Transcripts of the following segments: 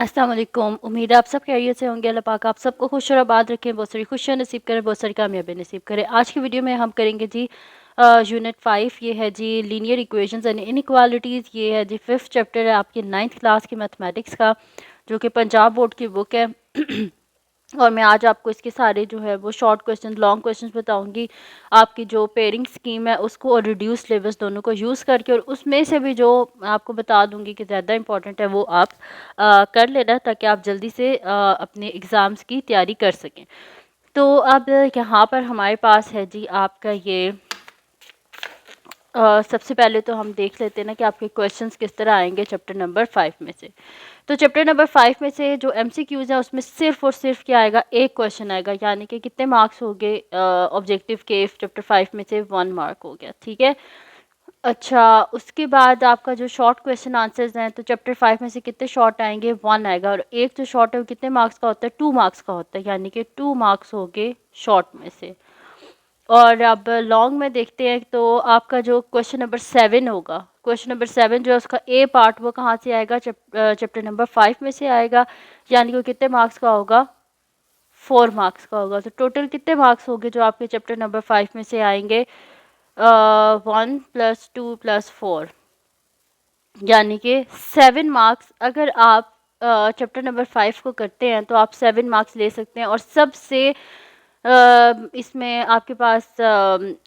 अस्सलाम वालेकुम। उम्मीद है आप सब खैरियत से होंगे। अल्लाह पाक आप सबको खुश और आबाद रखें, बहुत सारी खुशियाँ नसीब करें, बहुत सारी कामयाबी नसीब करें। आज की वीडियो में हम करेंगे जी यूनिट 5, ये है जी लीनियर इक्वेशंस एंड इनइक्वालिटीज़। ये है जी 5th चैप्टर है आपकी 9th क्लास की मैथमेटिक्स का, जो कि पंजाब बोर्ड की बुक है। और मैं आज आपको इसके सारे जो है वो शॉर्ट क्वेश्चन, लॉन्ग क्वेश्चंस बताऊंगी। आपकी जो पेयरिंग स्कीम है उसको और रिड्यूस सिलेबस दोनों को यूज़ करके, और उसमें से भी जो आपको बता दूंगी कि ज़्यादा इंपॉर्टेंट है वो आप कर लेना, ताकि आप जल्दी से अपने एग्ज़ाम्स की तैयारी कर सकें। तो अब यहाँ पर हमारे पास है जी आपका ये सबसे पहले तो हम देख लेते हैं ना कि आपके क्वेश्चंस किस तरह आएंगे चैप्टर नंबर 5 में से। तो चैप्टर नंबर 5 में से जो एमसीक्यूज़ है उसमें सिर्फ और सिर्फ क्या आएगा, एक क्वेश्चन आएगा, यानी कि कितने मार्क्स हो गए ऑब्जेक्टिव के चैप्टर 5 में से 1 मार्क हो गया, ठीक है। अच्छा, उसके बाद आपका जो शॉर्ट क्वेश्चन आंसर्स हैं, तो चैप्टर 5 में से कितने शॉर्ट आएंगे, 1 आएगा, और एक जो शॉर्ट है वो कितने मार्क्स का होता है, 2 मार्क्स का होता है, यानी कि 2 मार्क्स हो गए शॉर्ट में से। और अब लॉन्ग में देखते हैं, तो आपका जो क्वेश्चन नंबर 7 होगा, क्वेश्चन नंबर 7 जो है उसका ए पार्ट वो कहाँ से आएगा, चैप्टर नंबर 5 में से आएगा, यानी कि वो कितने मार्क्स का होगा, 4 मार्क्स का होगा। तो टोटल कितने मार्क्स होंगे जो आपके चैप्टर नंबर 5 में से आएंगे, 1 + 2 + 4, यानी कि 7 मार्क्स। अगर आप चैप्टर नंबर 5 को करते हैं तो आप 7 मार्क्स ले सकते हैं। और सबसे इसमें आपके पास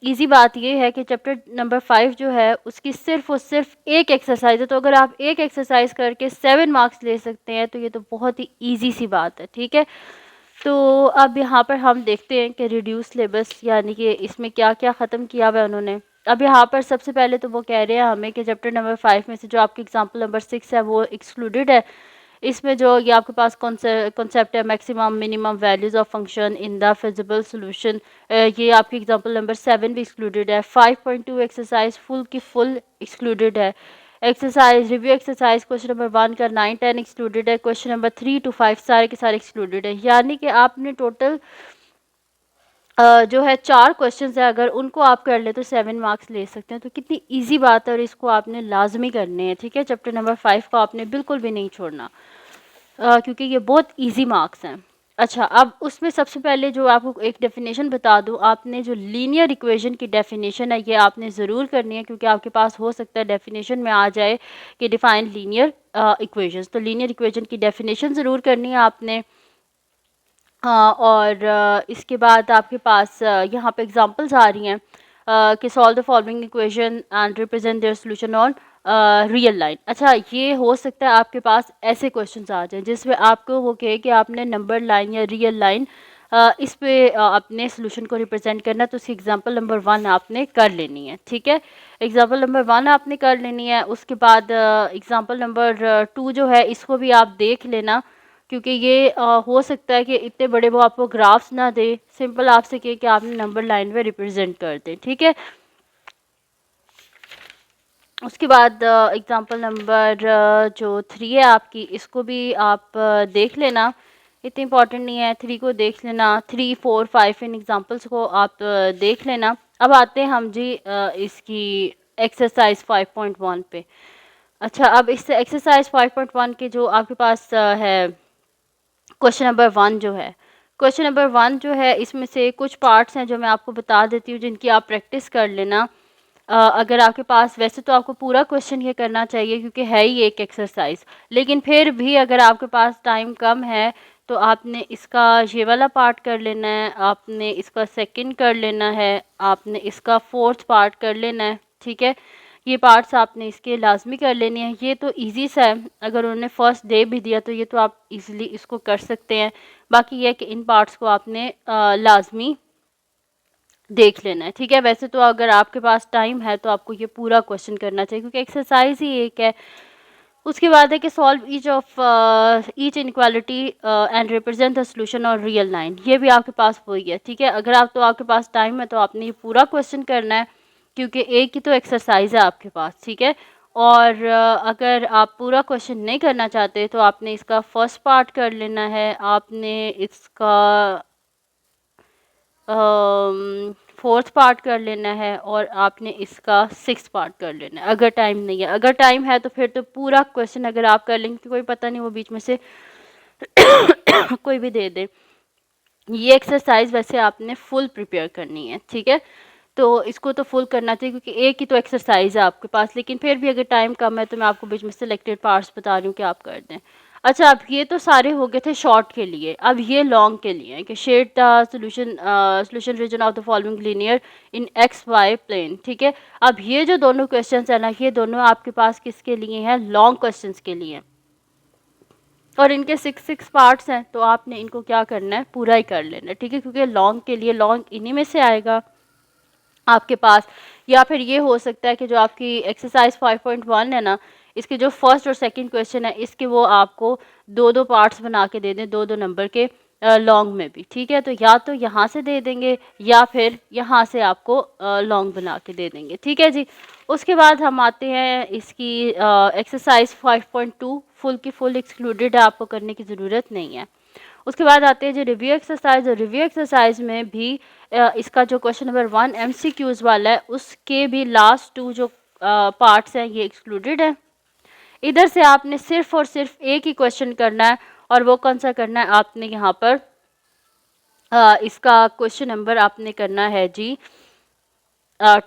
इजी बात ये है कि चैप्टर नंबर 5 जो है उसकी सिर्फ और सिर्फ एक एक्सरसाइज है, तो अगर आप एक एक्सरसाइज करके 7 मार्क्स ले सकते हैं तो ये तो बहुत ही इजी सी बात है, ठीक है। तो अब यहाँ पर हम देखते हैं कि रिड्यूस सिलेबस, यानी कि इसमें क्या क्या ख़त्म किया हुआ है उन्होंने। अब यहाँ पर सबसे पहले तो वो कह रहे हैं हमें कि चैप्टर नंबर 5 में से जो आपकी एग्जांपल नंबर 6 है वो एक्सक्लूडेड है। इसमें जो ये आपके पास कॉन्सेप्ट है maximum minimum values of function in the feasible solution, ये आपकी एग्जांपल नंबर 7 भी एक्सक्लूडेड है। 5.2 एक्सरसाइज फुल की फुल एक्सक्लूडेड है। Exercise review exercise question number 1 का 9, 10 एक्सक्लूडेड है। क्वेश्चन नंबर 3 to 5 सारे के सारे एक्सक्लूडेड है, यानी कि आपने टोटल जो है 4 क्वेश्चंस है, अगर उनको आप कर ले तो 7 मार्क्स ले सकते हैं। तो कितनी इजी बात है, और इसको आपने लाजमी करने हैं, ठीक है। चैप्टर नंबर 5 को आपने बिल्कुल भी नहीं छोड़ना, क्योंकि ये बहुत इजी मार्क्स हैं। अच्छा, अब उसमें सबसे पहले जो आपको एक डेफिनेशन बता दूं, आपने जो लीनियर इक्वेशन की डेफिनेशन है ये आपने ज़रूर करनी है, क्योंकि आपके पास हो सकता है डेफिनेशन में आ जाए कि डिफाइन लीनियर इक्वेशंस। तो लीनियर इक्वेशन की डेफिनेशन ज़रूर करनी है आपने। और इसके बाद आपके पास यहाँ पे एग्जांपल्स आ रही हैं कि solve the following equation and represent their solution on real line. अच्छा, ये हो सकता है आपके पास ऐसे क्वेश्चंस आ जाएं जिसमें आपको वो कहे कि आपने नंबर लाइन या रियल लाइन इस पे अपने सोल्यूशन को रिप्रेजेंट करना, तो उसकी एग्जांपल नंबर 1 आपने कर लेनी है, ठीक है। एग्जांपल नंबर 1 आपने कर लेनी है। उसके बाद एग्जांपल नंबर 2 जो है इसको भी आप देख लेना, क्योंकि ये हो सकता है कि इतने बड़े वो आपको ग्राफ्स ना दे, सिंपल आपसे कहे कि आपने नंबर लाइन में रिप्रेजेंट कर दें, ठीक है। उसके बाद एग्जांपल नंबर जो 3 है आपकी, इसको भी आप देख लेना, इतनी इंपॉर्टेंट नहीं है। 3 को देख लेना, 3, 4, 5 इन एग्जांपल्स को आप देख लेना। अब आते हैं हम जी इसकी एक्सरसाइज 5.1 पे। अच्छा, अब इस एक्सरसाइज 5.1 के जो आपके पास है क्वेश्चन नंबर 1 जो है, क्वेश्चन नंबर 1 जो है इसमें से कुछ पार्ट्स हैं जो मैं आपको बता देती हूँ, जिनकी आप प्रैक्टिस कर लेना। अगर आपके पास, वैसे तो आपको पूरा क्वेश्चन ये करना चाहिए क्योंकि है ही एक एक्सरसाइज, लेकिन फिर भी अगर आपके पास टाइम कम है तो आपने इसका ये वाला पार्ट कर लेना है, आपने इसका सेकंड कर लेना है, आपने इसका 4th पार्ट कर लेना है, ठीक है। ये पार्ट्स आपने इसके लाजमी कर लेने हैं। ये तो इजी सा है, अगर उन्होंने फर्स्ट डे भी दिया तो ये तो आप इजीली इसको कर सकते हैं। बाकी ये है कि इन पार्ट्स को आपने लाजमी देख लेना है, ठीक है। वैसे तो अगर आपके पास टाइम है तो आपको ये पूरा क्वेश्चन करना चाहिए, क्योंकि एक्सरसाइज ही एक है। उसके बाद है कि solve each inequality and represent the solution और रियल लाइन, ये भी आपके पास वही है, ठीक है। अगर आप तो आपके पास टाइम है तो आपने ये पूरा क्वेश्चन करना है, क्योंकि एक ही तो एक्सरसाइज है आपके पास, ठीक है। और अगर आप पूरा क्वेश्चन नहीं करना चाहते तो आपने इसका फर्स्ट पार्ट कर लेना है, आपने इसका 4th पार्ट कर लेना है और आपने इसका 6th पार्ट कर लेना है। अगर टाइम नहीं है, अगर टाइम है तो फिर तो पूरा क्वेश्चन अगर आप कर लेंगे, कोई पता नहीं वो बीच में से कोई भी दे दे। ये एक्सरसाइज वैसे आपने फुल प्रिपेयर करनी है, ठीक है। तो इसको तो फुल करना चाहिए क्योंकि एक ही तो एक्सरसाइज है आपके पास, लेकिन फिर भी अगर टाइम कम है तो मैं आपको बीच में सिलेक्टेड पार्ट्स बता रही हूँ कि आप कर दें। अच्छा, अब ये तो सारे हो गए थे शॉर्ट के लिए, अब ये लॉन्ग के लिए है कि shade the solution region of the following linear in X Y plane, ठीक है। अब ये जो दोनों क्वेश्चंस है ना, ये दोनों आपके पास किसके लिए हैं? लॉन्ग क्वेश्चंस के लिए, और इनके 6 पार्ट्स हैं, तो आपने इनको क्या करना है? पूरा ही कर लेना है, ठीक है। क्योंकि लॉन्ग के लिए लॉन्ग इन्हीं में से आएगा आपके पास, या फिर ये हो सकता है कि जो आपकी एक्सरसाइज 5.1 है ना, इसके जो फर्स्ट और सेकंड क्वेश्चन है, इसके वो आपको दो दो पार्ट्स बना के दे दें, दो दो नंबर के लॉन्ग में भी, ठीक है। तो या तो यहाँ से दे देंगे या फिर यहाँ से आपको लॉन्ग बना के दे देंगे, ठीक है जी। उसके बाद हम आते हैं इसकी एक्सरसाइज 5.2, फुल की फुल एक्सक्लूडेड है, आपको करने की ज़रूरत नहीं है। उसके बाद आते हैं जो रिव्यू एक्सरसाइज, और रिव्यू एक्सरसाइज में भी इसका जो क्वेश्चन नंबर 1 MCQs वाला है, उसके भी लास्ट 2 जो पार्ट्स हैं ये एक्सक्लूडेड है। इधर से आपने सिर्फ और सिर्फ एक ही क्वेश्चन करना है, और वो कौन सा करना है? आपने यहाँ पर इसका क्वेश्चन नंबर आपने करना है जी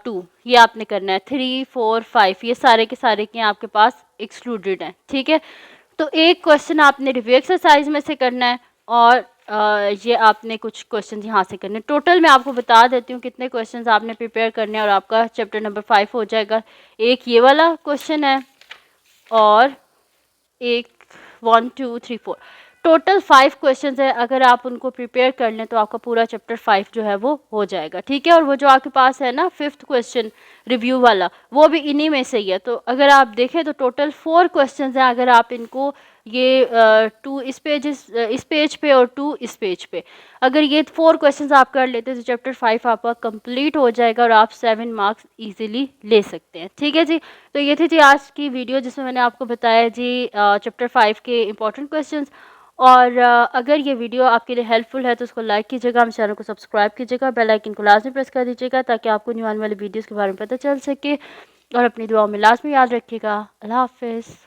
2, ये आपने करना है। 3, 4, 5 ये सारे के सारे के आपके पास एक्सक्लूडेड हैं, ठीक है। तो एक क्वेश्चन आपने रिव्यू एक्सरसाइज में से करना है, और ये आपने कुछ क्वेश्चन यहाँ से करने। टोटल मैं आपको बता देती हूँ कितने क्वेश्चन आपने प्रिपेयर करने हैं, और आपका चैप्टर नंबर 5 हो जाएगा। एक ये वाला क्वेश्चन है, और एक 1 2 3 4 टोटल 5 क्वेश्चंस है। अगर आप उनको प्रिपेयर कर लें तो आपका पूरा चैप्टर 5 जो है वो हो जाएगा, ठीक है। और वो जो आपके पास है ना 5th क्वेश्चन रिव्यू वाला, वो भी इन्हीं में से ही है। तो अगर आप देखें तो टोटल 4 क्वेश्चंस हैं। अगर आप इनको ये 2 इस पेज पे और 2 इस पेज पे, अगर ये 4 क्वेश्चंस आप कर लेते हैं तो चैप्टर 5 आपका कंप्लीट हो जाएगा, और आप 7 मार्क्स इजीली ले सकते हैं, ठीक है जी। तो ये थी जी आज की वीडियो, जिसमें मैंने आपको बताया जी चैप्टर 5 के इंपॉर्टेंट क्वेश्चंस। और अगर ये वीडियो आपके लिए हेल्पफुल है तो उसको लाइक कीजिएगा, हम चैनल को सब्सक्राइब कीजिएगा, बेल आइकन को लाजमी प्रेस कर दीजिएगा, ताकि आपको न्यू आने वाली वीडियोस के बारे में पता चल सके। और अपनी दुआओं में लाजमी याद रखिएगा। अल्लाह हाफिज़।